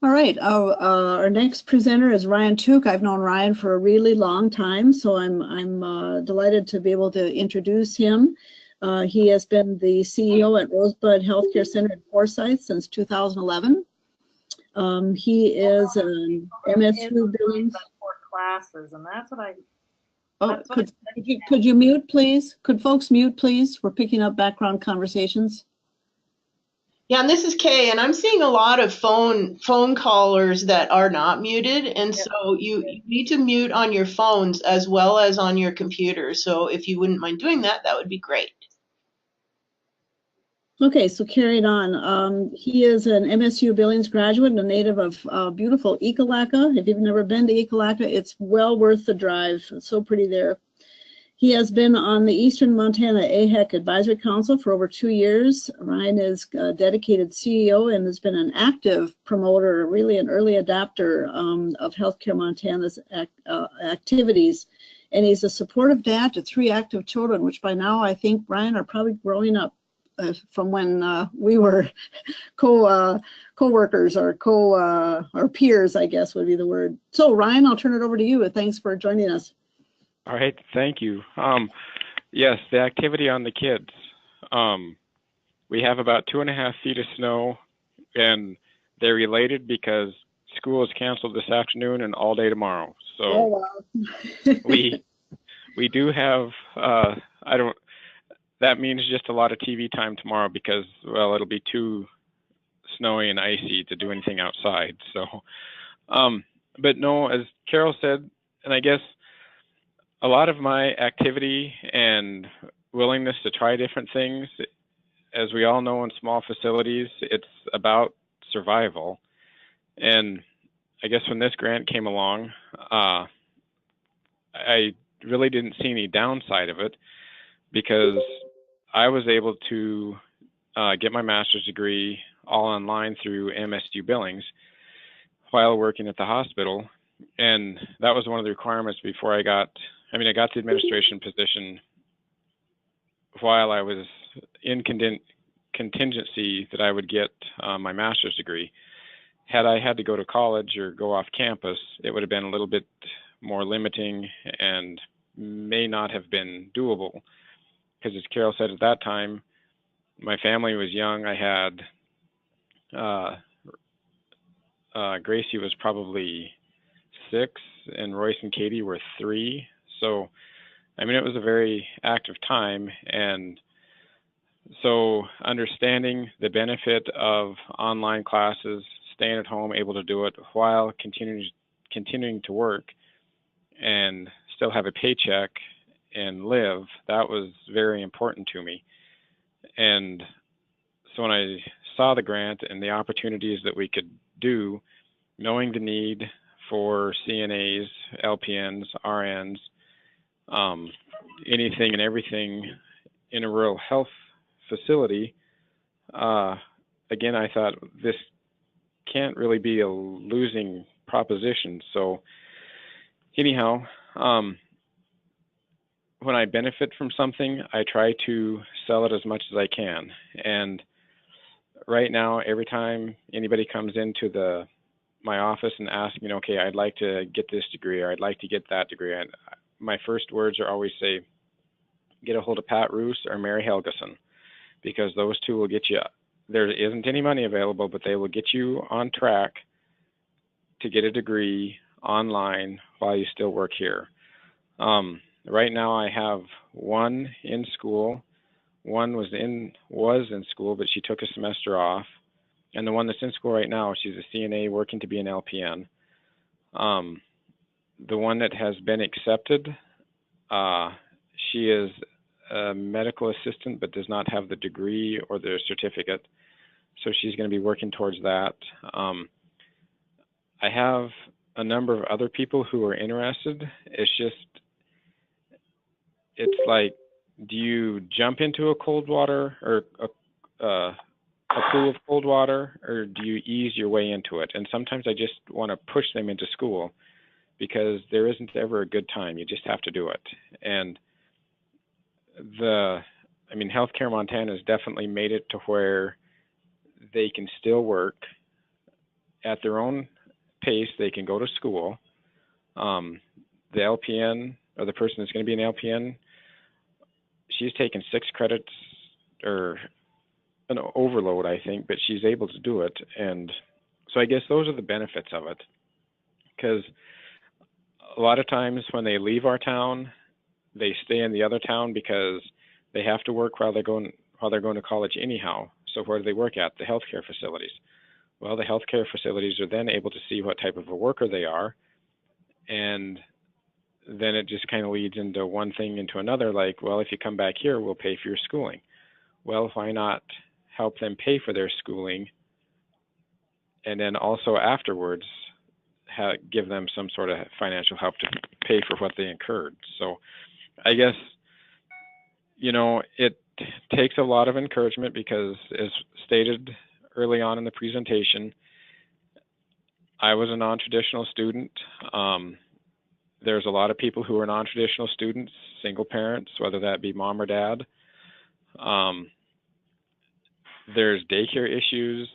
All right, our next presenter is Ryan Tooke. I've known Ryan for a really long time, so I'm delighted to be able to introduce him. He has been the CEO at Rosebud Healthcare Center in Forsyth since 2011. He is an MSU Billings. For classes, and that's what I. Oh, could you mute, please? Could folks mute, please? We're picking up background conversations. Yeah, and this is Kay, and I'm seeing a lot of phone callers that are not muted, and so you need to mute on your phones as well as on your computer. So if you wouldn't mind doing that, that would be great. Okay, so carrying on. He is an MSU Billings graduate and a native of beautiful Ekalaka. If you've never been to Ekalaka, it's well worth the drive. It's so pretty there. He has been on the Eastern Montana AHEC Advisory Council for over 2 years. Ryan is a dedicated CEO and has been an active promoter, really an early adopter of Healthcare Montana's activities. And he's a supportive dad to 3 active children, which by now I think, Ryan, are probably growing up from when we were co-workers or or peers, I guess would be the word. So Ryan, I'll turn it over to you. Thanks for joining us. All right, thank you. Yes, the activity on the kids. We have about 2.5 feet of snow, and they're related because school is canceled this afternoon and all day tomorrow. So wow. we do have that means just a lot of TV time tomorrow because, well, it'll be too snowy and icy to do anything outside. So, but no, as Carol said, and I guess a lot of my activity and willingness to try different things, as we all know in small facilities, it's about survival. And I guess when this grant came along, I really didn't see any downside of it because I was able to get my master's degree all online through MSU Billings while working at the hospital. And that was one of the requirements before I got the administration position while I was in contingency that I would get my master's degree. Had I had to go to college or go off campus, it would have been a little bit more limiting and may not have been doable. Because as Carol said, at that time, my family was young. I had Gracie was probably 6 and Royce and Katie were 3. So, I mean, it was a very active time. And so understanding the benefit of online classes, staying at home, able to do it while continuing to work and still have a paycheck and live, that was very important to me. And so when I saw the grant and the opportunities that we could do, knowing the need for CNAs, LPNs, RNs, anything and everything in a rural health facility, again, I thought this can't really be a losing proposition. So anyhow, when I benefit from something, I try to sell it as much as I can. And right now, every time anybody comes into my office and asks me, okay, I'd like to get this degree or I'd like to get that degree, my first words are always say, get a hold of Pat Roos or Mary Helgeson, because those two will get you. There isn't any money available, but they will get you on track to get a degree online while you still work here. Right now I have one in school. One was in school, but she took a semester off. And the one that's in school right now, she's a CNA working to be an LPN. The one that has been accepted, she is a medical assistant, but does not have the degree or the certificate. So she's going to be working towards that. I have a number of other people who are interested. It's like, do you jump into a cold water or a pool of cold water, or do you ease your way into it? And sometimes I just want to push them into school because there isn't ever a good time. You just have to do it. And Healthcare Montana has definitely made it to where they can still work at their own pace, they can go to school. The LPN, or the person that's going to be an LPN, she's taken 6 credits, or an overload, I think, but she's able to do it. And so I guess those are the benefits of it, because a lot of times when they leave our town, they stay in the other town because they have to work while they're going to college anyhow. So where do they work at? The healthcare facilities. Well, the healthcare facilities are then able to see what type of a worker they are, and then it just kind of leads into one thing into another, like, well, if you come back here, we'll pay for your schooling. Well, why not help them pay for their schooling, and then also afterwards give them some sort of financial help to pay for what they incurred. So I guess, it takes a lot of encouragement because, as stated early on in the presentation, I was a non-traditional student. There's a lot of people who are non-traditional students, single parents, whether that be mom or dad. There's daycare issues.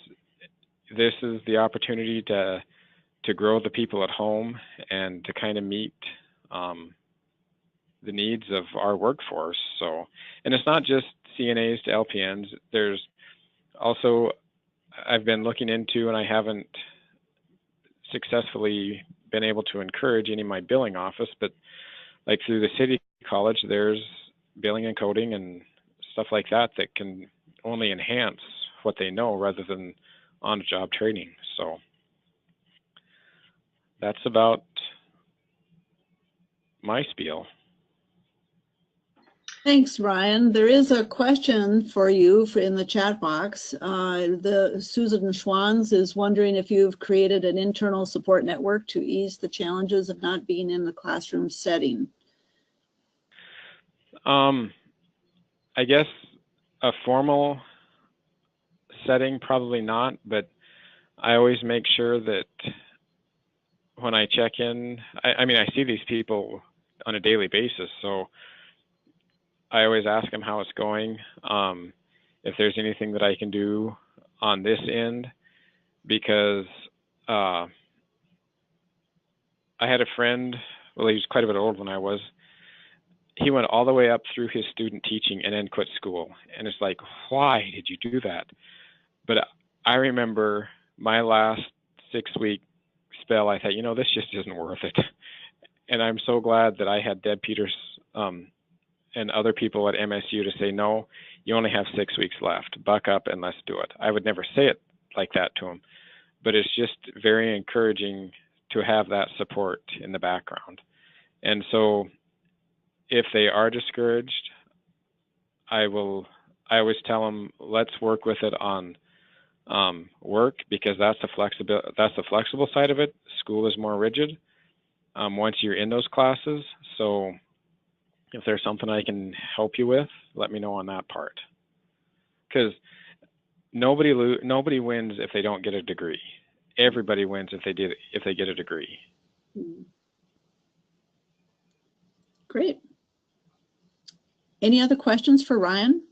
This is the opportunity to grow the people at home and to kind of meet the needs of our workforce. So, and it's not just CNAs to LPNs. There's also, I've been looking into, and I haven't successfully been able to encourage any of my billing office, but like through the city college, there's billing and coding and stuff like that that can only enhance what they know rather than on-the-job training. So that's about my spiel. Thanks, Ryan. There is a question for you in the chat box. The Susan Schwans is wondering if you've created an internal support network to ease the challenges of not being in the classroom setting. I guess a formal setting, probably not, but I always make sure that when I check in, I mean, I see these people on a daily basis, so I always ask them how it's going, if there's anything that I can do on this end, because I had a friend, well, he was quite a bit old when I was, he went all the way up through his student teaching and then quit school. And it's like, why did you do that? But I remember my last 6-week spell, I thought, this just isn't worth it. And I'm so glad that I had Deb Peters and other people at MSU to say, no, you only have 6 weeks left. Buck up and let's do it. I would never say it like that to him, but it's just very encouraging to have that support in the background. And so if they are discouraged, I always tell them, let's work with it on work, because that's the flexible side of it. School is more rigid once you're in those classes. So if there's something I can help you with, let me know on that part. Because nobody wins if they don't get a degree. Everybody wins if they get a degree. Great. Any other questions for Ryan?